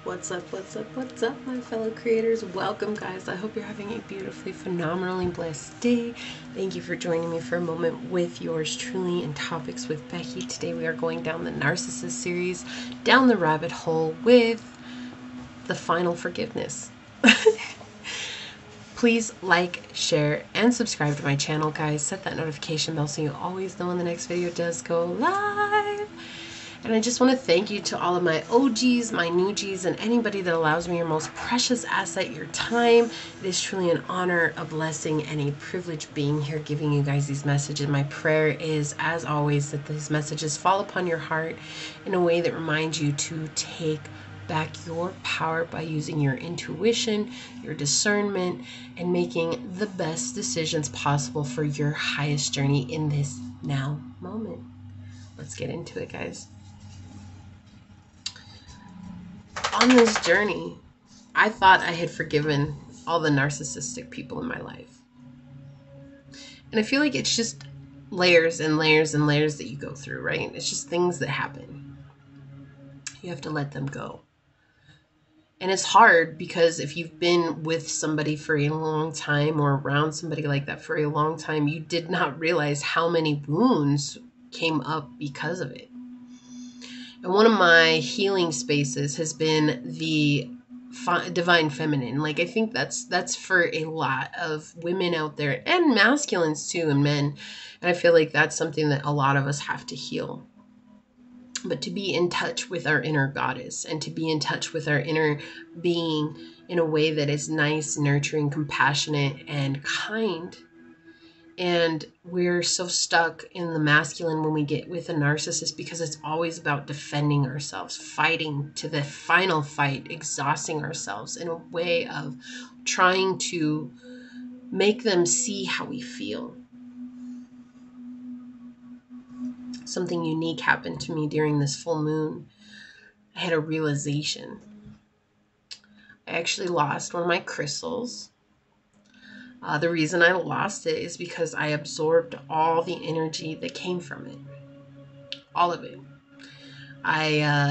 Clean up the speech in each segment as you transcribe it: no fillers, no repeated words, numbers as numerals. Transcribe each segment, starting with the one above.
What's up, what's up, what's up, my fellow creators? Welcome, guys. I hope you're having a beautifully, phenomenally blessed day. Thank you for joining me for a moment with yours truly in Topics with Becky. Today we are going down the Narcissist series, down the rabbit hole with the final forgiveness. Please like, share, and subscribe to my channel, guys. Set that notification bell so you always know when the next video does go live. And I just want to thank you to all of my OGs, my new Gs, and anybody that allows me your most precious asset, your time. It is truly an honor, a blessing, and a privilege being here giving you guys these messages. My prayer is, as always, that these messages fall upon your heart in a way that reminds you to take back your power by using your intuition, your discernment, and making the best decisions possible for your highest journey in this now moment. Let's get into it, guys. On this journey, I thought I had forgiven all the narcissistic people in my life. And I feel like it's just layers and layers and layers that you go through, right? It's just things that happen. You have to let them go. And it's hard because if you've been with somebody for a long time or around somebody like that for a long time, you did not realize how many wounds came up because of it. And one of my healing spaces has been the divine feminine. Like, I think that's for a lot of women out there and masculines too, and men. And I feel like that's something that a lot of us have to heal. But to be in touch with our inner goddess and to be in touch with our inner being in a way that is nice, nurturing, compassionate, and kind. And we're so stuck in the masculine when we get with a narcissist because it's always about defending ourselves, fighting to the final fight, exhausting ourselves in a way of trying to make them see how we feel. Something unique happened to me during this full moon. I had a realization. I actually lost one of my crystals. The reason I lost it is because I absorbed all the energy that came from it. All of it. I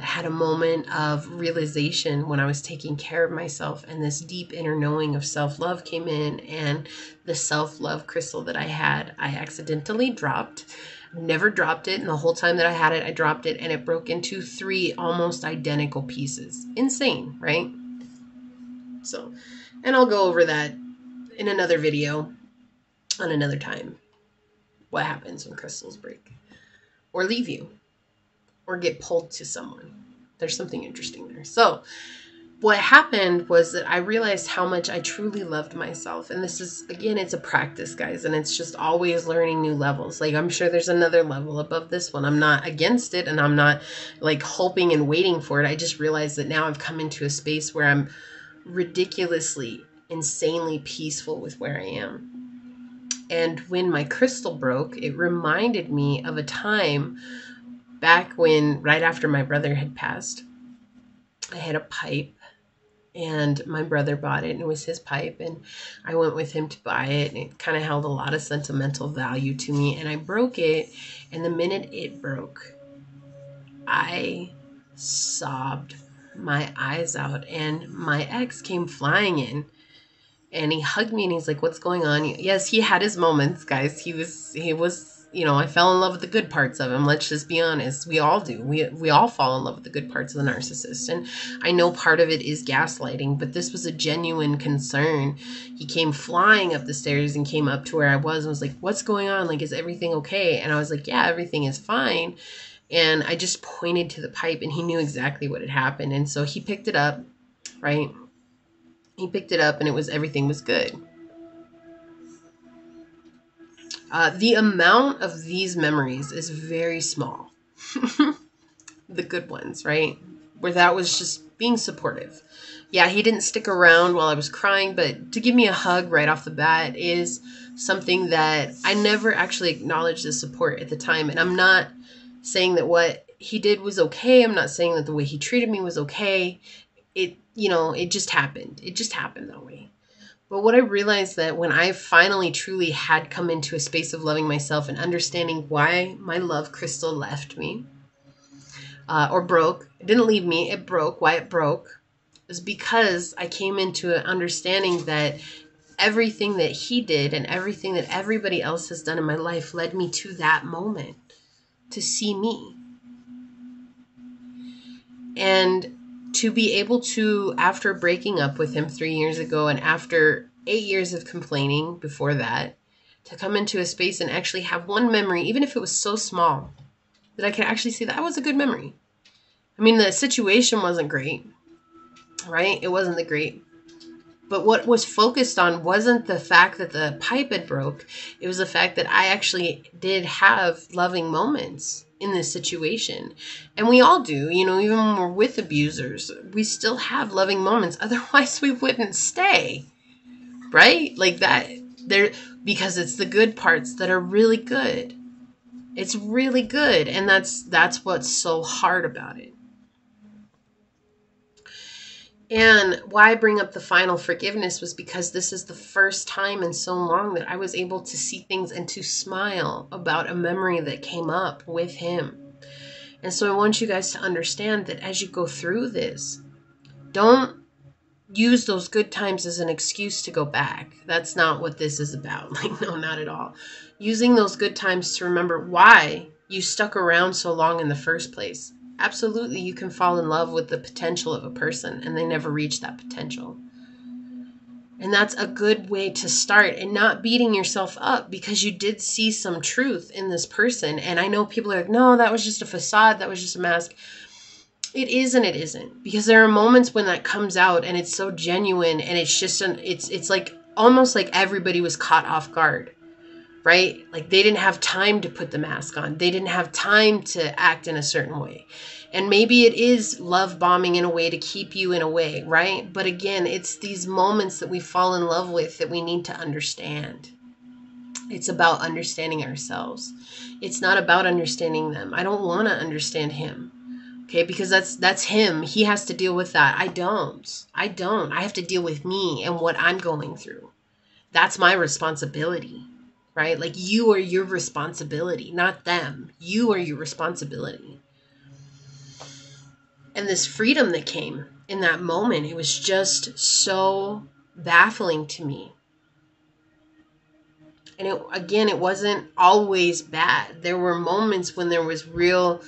had a moment of realization when I was taking care of myself, and this deep inner knowing of self-love came in, and the self-love crystal that I had, I accidentally dropped. Never dropped it, and the whole time that I had it, I dropped it, and it broke into 3 almost identical pieces. Insane, right? So, and I'll go over that in another video on another time. What happens when crystals break or leave you or get pulled to someone. There's something interesting there. So what happened was that I realized how much I truly loved myself. And this is, again, it's a practice, guys. And it's just always learning new levels. Like, I'm sure there's another level above this one. I'm not against it, and I'm not like hoping and waiting for it. I just realized that now I've come into a space where I'm ridiculously, insanely peaceful with where I am. And when my crystal broke, it reminded me of a time back when, right after my brother had passed, I had a pipe, and my brother bought it, and it was his pipe, and I went with him to buy it, and it kind of held a lot of sentimental value to me, and I broke it, and the minute it broke, I sobbed my eyes out, and my ex came flying in, and he hugged me, and he's like, "What's going on?" Yes, he had his moments, guys. He was, you know, I fell in love with the good parts of him. Let's just be honest. We all do. We all fall in love with the good parts of the narcissist. And I know part of it is gaslighting, but this was a genuine concern. He came flying up the stairs and came up to where I was and was like, "What's going on? Like, is everything okay?" And I was like, "Yeah, everything is fine." And I just pointed to the pipe, and he knew exactly what had happened. And so he picked it up, right? He picked it up, and everything was good. The amount of these memories is very small. The good ones, right? Where that was just being supportive. Yeah, he didn't stick around while I was crying, but to give me a hug right off the bat is something that I never actually acknowledged as support at the time. And I'm not saying that what he did was okay. I'm not saying that the way he treated me was okay. It just happened. It just happened that way. But what I realized that when I finally truly had come into a space of loving myself and understanding why my love crystal left me or broke, it didn't leave me, it broke, why it broke, was because I came into an understanding that everything that he did and everything that everybody else has done in my life led me to that moment, to see me. And to be able to, after breaking up with him 3 years ago and after 8 years of complaining before that, to come into a space and actually have one memory, even if it was so small, that I could actually say that was a good memory. I mean, the situation wasn't great, right? It wasn't the great. But what was focused on wasn't the fact that the pipe had broke. It was the fact that I actually did have loving moments in this situation. And we all do, you know, even when we're with abusers, we still have loving moments. Otherwise, we wouldn't stay, right? Like that, because it's the good parts that are really good. It's really good. And that's what's so hard about it. And why I bring up the final forgiveness was because this is the first time in so long that I was able to see things and to smile about a memory that came up with him. And so I want you guys to understand that as you go through this, don't use those good times as an excuse to go back. That's not what this is about. Like, no, not at all. Using those good times to remember why you stuck around so long in the first place. Absolutely, you can fall in love with the potential of a person and they never reach that potential. And that's a good way to start, and not beating yourself up because you did see some truth in this person. And I know people are like, no, that was just a facade. That was just a mask. It is and it isn't, because there are moments when that comes out and it's so genuine, and it's just it's like almost like everybody was caught off guard. Right? Like they didn't have time to put the mask on. They didn't have time to act in a certain way. And maybe it is love bombing in a way to keep you in a way, right? But again, it's these moments that we fall in love with that we need to understand. It's about understanding ourselves. It's not about understanding them. I don't want to understand him. Okay, because that's him. He has to deal with that. I don't. I have to deal with me and what I'm going through. That's my responsibility. Right? Like, you are your responsibility, not them. You are your responsibility. And this freedom that came in that moment, it was just so baffling to me. And it wasn't always bad. There were moments when there was real,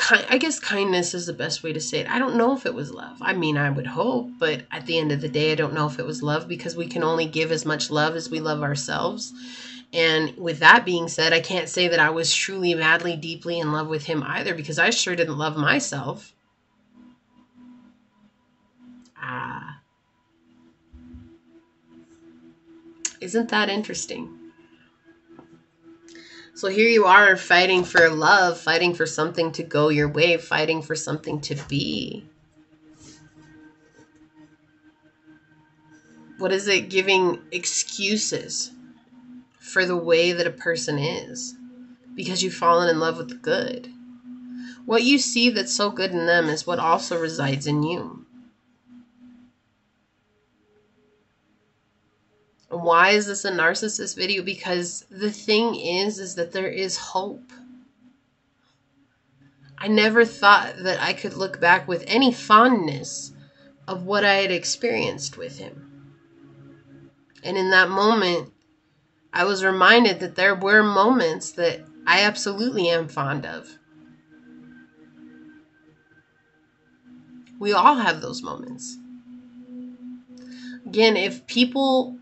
I guess kindness is the best way to say it. I don't know if it was love. I mean, I would hope, but at the end of the day, I don't know if it was love, because we can only give as much love as we love ourselves. And with that being said, I can't say that I was truly, madly, deeply in love with him either, because I sure didn't love myself. Isn't that interesting? So here you are fighting for love, fighting for something to go your way, fighting for something to be. What is it? Giving excuses for the way that a person is because you've fallen in love with the good. What you see that's so good in them is what also resides in you. Why is this a narcissist video? Because the thing is that there is hope. I never thought that I could look back with any fondness of what I had experienced with him. And in that moment, I was reminded that there were moments that I absolutely am fond of. We all have those moments. Again, if people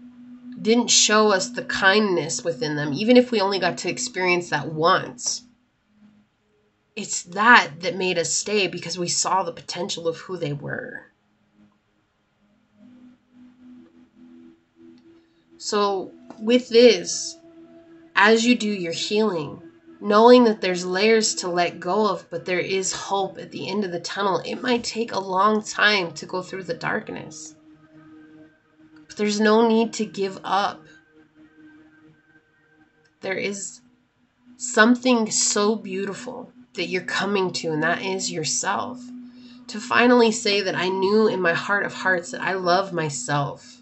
didn't show us the kindness within them, even if we only got to experience that once, it's that made us stay, because we saw the potential of who they were. So with this, as you do your healing, knowing that there's layers to let go of, but there is hope at the end of the tunnel. It might take a long time to go through the darkness, but there's no need to give up. There is something so beautiful that you're coming to, and that is yourself. To finally say that I knew in my heart of hearts that I love myself.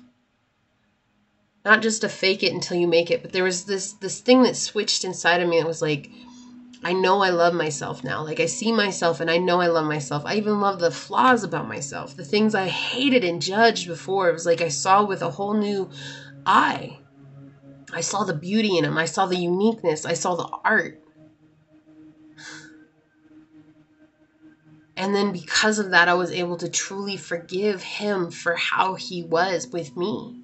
Not just to fake it until you make it, but there was this thing that switched inside of me that was like, I know I love myself now. Like, I see myself and I know I love myself. I even love the flaws about myself. The things I hated and judged before. It was like I saw with a whole new eye. I saw the beauty in him. I saw the uniqueness. I saw the art. And then because of that, I was able to truly forgive him for how he was with me.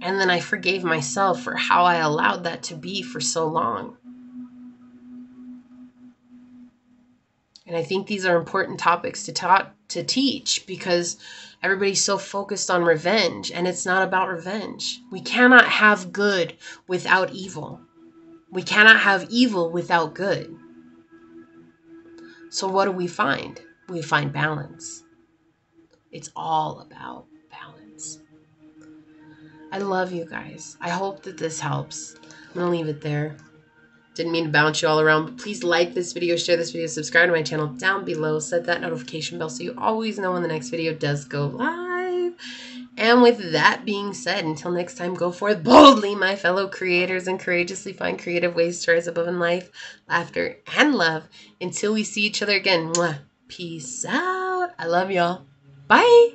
And then I forgave myself for how I allowed that to be for so long. And I think these are important topics to teach, because everybody's so focused on revenge, and it's not about revenge. We cannot have good without evil. We cannot have evil without good. So what do we find? We find balance. It's all about balance. I love you guys. I hope that this helps. I'm going to leave it there. Didn't mean to bounce you all around, but please like this video, share this video, subscribe to my channel down below, set that notification bell so you always know when the next video does go live. And with that being said, until next time, go forth boldly, my fellow creators, and courageously find creative ways to rise above in life, laughter, and love. Until we see each other again, mwah, peace out. I love y'all. Bye.